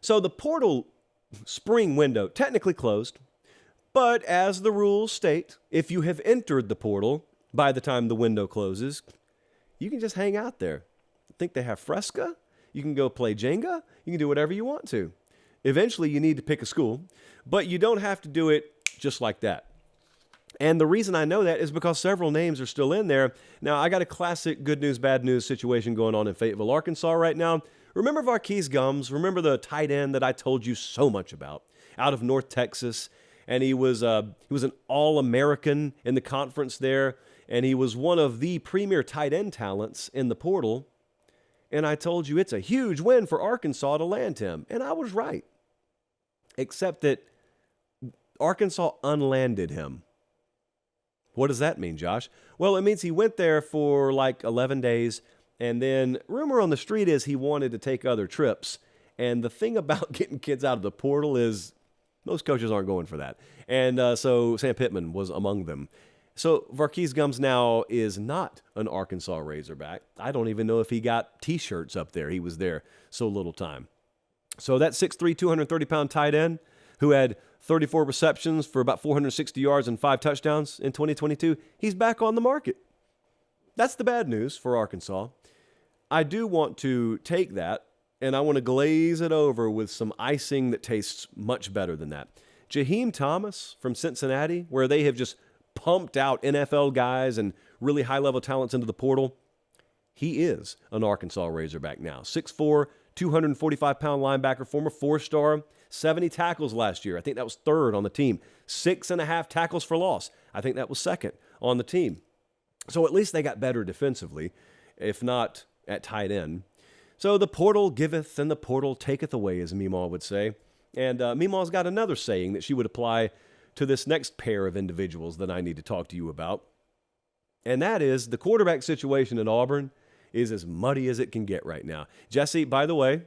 So the portal spring window technically closed, but as the rules state, if you have entered the portal by the time the window closes, you can just hang out there. I think they have Fresca. You can go play Jenga. You can do whatever you want to. Eventually, you need to pick a school, but you don't have to do it just like that. And the reason I know that is because several names are still in there. Now, I got a classic good news, bad news situation going on in Fayetteville, Arkansas right now. Remember Varkey's Gums? Remember the tight end that I told you so much about out of North Texas? And he was an All-American in the conference there, and he was one of the premier tight end talents in the portal. And I told you it's a huge win for Arkansas to land him. And I was right. Except that Arkansas unlanded him. What does that mean, Josh? Well, it means he went there for like 11 days, and then rumor on the street is he wanted to take other trips. And the thing about getting kids out of the portal is most coaches aren't going for that. And so Sam Pittman was among them. So Varkey's Gums now is not an Arkansas Razorback. I don't even know if he got T-shirts up there. He was there so little time. So that 6'3", 230-pound tight end who had 34 receptions for about 460 yards and 5 touchdowns in 2022, he's back on the market. That's the bad news for Arkansas. I do want to take that, and I want to glaze it over with some icing that tastes much better than that. Jaheim Thomas from Cincinnati, where they have just pumped out NFL guys and really high-level talents into the portal, he is an Arkansas Razorback now. 6'4", 245-pound linebacker, former 4-star, 70 tackles last year. I think that was third on the team. 6.5 tackles for loss. I think that was second on the team. So at least they got better defensively, if not at tight end. So the portal giveth and the portal taketh away, as Meemaw would say. And Meemaw's got another saying that she would apply to this next pair of individuals that I need to talk to you about. And that is the quarterback situation at Auburn is as muddy as it can get right now. Jesse, by the way,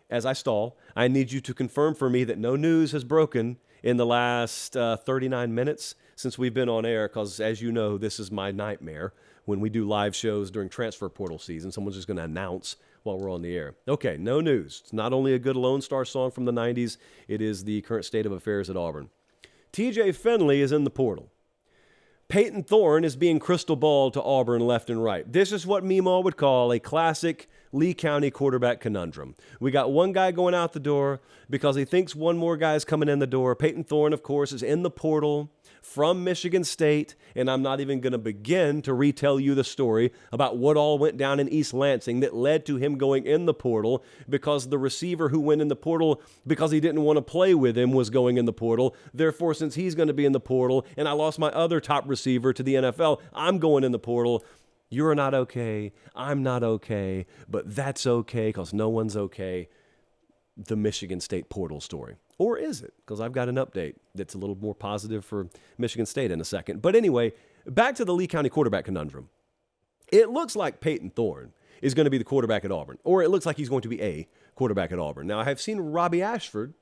as I stall, I need you to confirm for me that no news has broken in the last 39 minutes since we've been on air, because as you know, this is my nightmare when we do live shows during transfer portal season. Someone's just going to announce while we're on the air. Okay, no news. It's not only a good Lone Star song from the 90s, it is the current state of affairs at Auburn. TJ Finley is in the portal. Peyton Thorne is being crystal balled to Auburn left and right. This is what Meemaw would call a classic Lee County quarterback conundrum. We got one guy going out the door because he thinks one more guy is coming in the door. Peyton Thorne, of course, is in the portal from Michigan State, and I'm not even going to begin to retell you the story about what all went down in East Lansing that led to him going in the portal, because the receiver who went in the portal because he didn't want to play with him was going in the portal. Therefore, since he's going to be in the portal and I lost my other top receiver to the NFL, I'm going in the portal. You're not okay. I'm not okay. But that's okay because no one's okay. The Michigan State portal story. Or is it? Because I've got an update that's a little more positive for Michigan State in a second. But anyway, back to the Lee County quarterback conundrum. It looks like Peyton Thorne is going to be the quarterback at Auburn, or it looks like he's going to be a quarterback at Auburn. Now, I have seen Robbie Ashford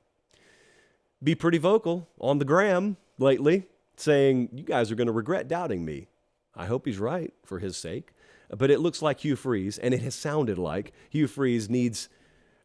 be pretty vocal on the gram lately, saying, you guys are going to regret doubting me. I hope he's right for his sake. But it looks like Hugh Freeze, and it has sounded like Hugh Freeze needs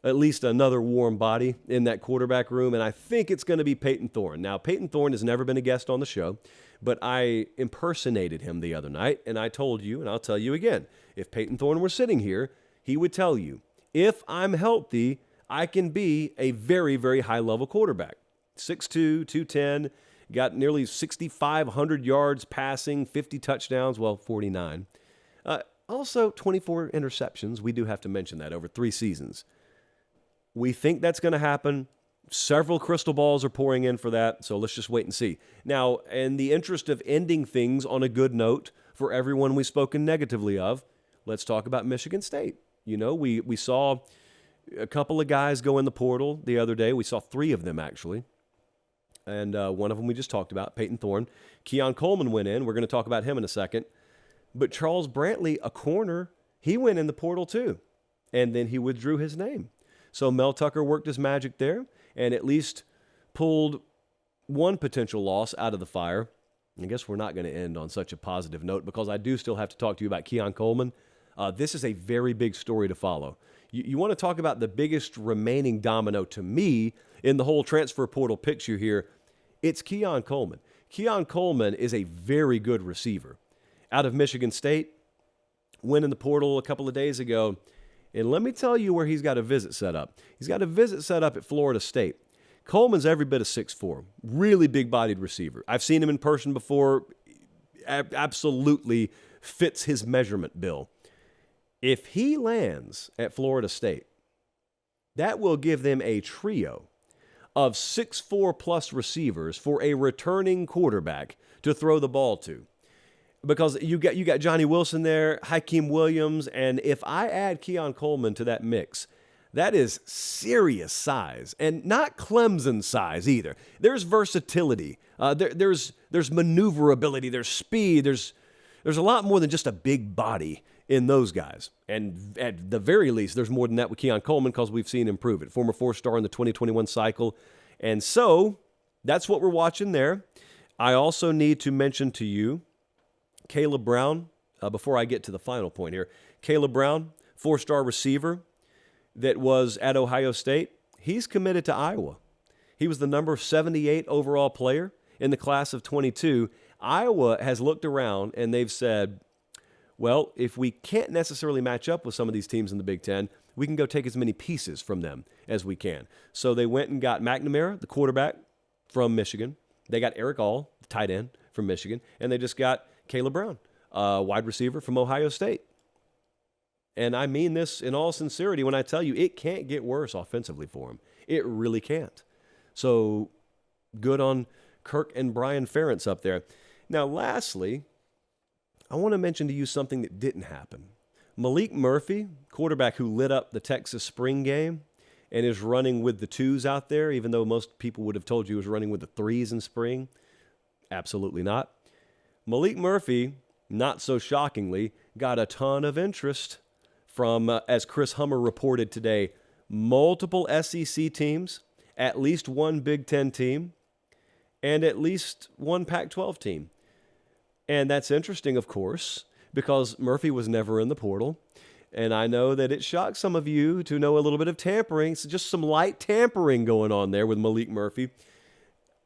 at least another warm body in that quarterback room, and I think it's going to be Peyton Thorne. Now, Peyton Thorne has never been a guest on the show, but I impersonated him the other night, and I told you, and I'll tell you again, if Peyton Thorne were sitting here, he would tell you, if I'm healthy, I can be a very, very high-level quarterback. 6'2", 210, got nearly 6,500 yards passing, 50 touchdowns, well, 49. Also, 24 interceptions. We do have to mention that over 3 seasons. We think that's going to happen. Several crystal balls are pouring in for that, so let's just wait and see. Now, in the interest of ending things on a good note for everyone we've spoken negatively of, let's talk about Michigan State. You know, we saw a couple of guys go in the portal the other day. We saw 3 of them, actually. And one of them we just talked about, Peyton Thorne. Keon Coleman went in. We're going to talk about him in a second. But Charles Brantley, a corner, he went in the portal too. And then he withdrew his name. So Mel Tucker worked his magic there and at least pulled one potential loss out of the fire. I guess we're not going to end on such a positive note because I do still have to talk to you about Keon Coleman. This is a very big story to follow. You want to talk about the biggest remaining domino to me in the whole transfer portal picture here, it's Keon Coleman. Keon Coleman is a very good receiver. Out of Michigan State, went in the portal a couple of days ago, and let me tell you where he's got a visit set up. He's got a visit set up at Florida State. Coleman's every bit of 6'4", really big-bodied receiver. I've seen him in person before, absolutely fits his measurement bill. If he lands at Florida State, that will give them a trio of 6'4 plus receivers for a returning quarterback to throw the ball to. Because you got Johnny Wilson there, Hakeem Williams, and if I add Keon Coleman to that mix, that is serious size, and not Clemson size either. There's versatility. There's maneuverability. There's speed. There's a lot more than just a big body in those guys. And at the very least, there's more than that with Keon Coleman because we've seen him prove it. Former 4-star in the 2021 cycle. And so that's what we're watching there. I also need to mention to you Caleb Brown, before I get to the final point here. Caleb Brown, 4-star receiver that was at Ohio State. He's committed to Iowa. He was the number 78 overall player in the class of 22. Iowa has looked around and they've said, well, if we can't necessarily match up with some of these teams in the Big Ten, we can go take as many pieces from them as we can. So they went and got McNamara, the quarterback from Michigan. They got Eric All, the tight end from Michigan. And they just got Caleb Brown, wide receiver from Ohio State. And I mean this in all sincerity when I tell you it can't get worse offensively for him. It really can't. So good on Kirk and Brian Ferentz up there. Now, lastly, I want to mention to you something that didn't happen. Malik Murphy, quarterback who lit up the Texas spring game and is running with the 2s out there, even though most people would have told you he was running with the 3s in spring. Absolutely not. Malik Murphy, not so shockingly, got a ton of interest from, as Chris Hummer reported today, multiple SEC teams, at least one Big Ten team, and at least one Pac-12 team. And that's interesting, of course, because Murphy was never in the portal. And I know that it shocks some of you to know a little bit of tampering. So just some light tampering going on there with Malik Murphy.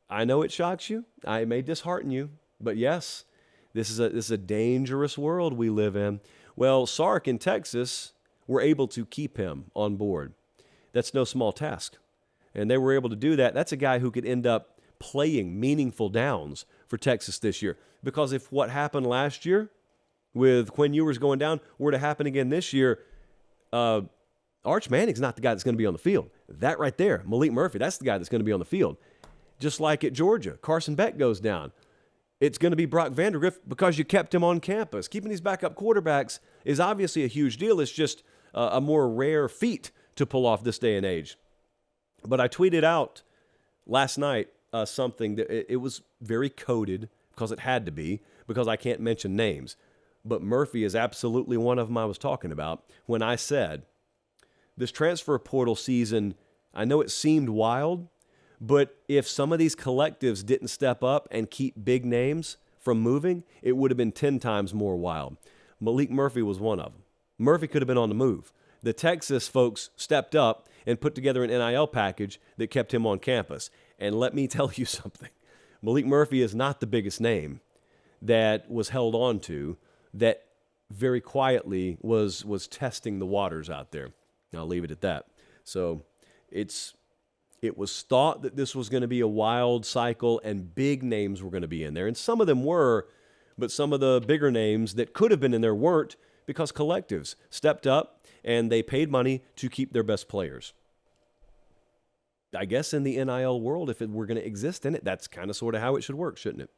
I know it shocks you. I may dishearten you. But yes, this is a dangerous world we live in. Well, Sark in Texas were able to keep him on board. That's no small task. And they were able to do that. That's a guy who could end up playing meaningful downs for Texas this year. Because if what happened last year with Quinn Ewers going down were to happen again this year, Arch Manning's not the guy that's going to be on the field. That right there, Malik Murphy, that's the guy that's going to be on the field. Just like at Georgia, Carson Beck goes down. It's going to be Brock Vandagriff because you kept him on campus. Keeping these backup quarterbacks is obviously a huge deal. It's just a more rare feat to pull off this day and age. But I tweeted out last night something that it was very coded because it had to be, because I can't mention names. But Murphy is absolutely one of them I was talking about when I said this transfer portal season, I know it seemed wild, but if some of these collectives didn't step up and keep big names from moving, it would have been 10 times more wild. Malik Murphy was one of them. Murphy could have been on the move. The Texas folks stepped up and put together an NIL package that kept him on campus. And let me tell you something. Malik Murphy is not the biggest name that was held on to that very quietly was testing the waters out there. I'll leave it at that. So it was thought that this was going to be a wild cycle and big names were going to be in there. And some of them were, but some of the bigger names that could have been in there weren't because collectives stepped up and they paid money to keep their best players. I guess in the NIL world, if it were going to exist in it, that's kind of sort of how it should work, shouldn't it?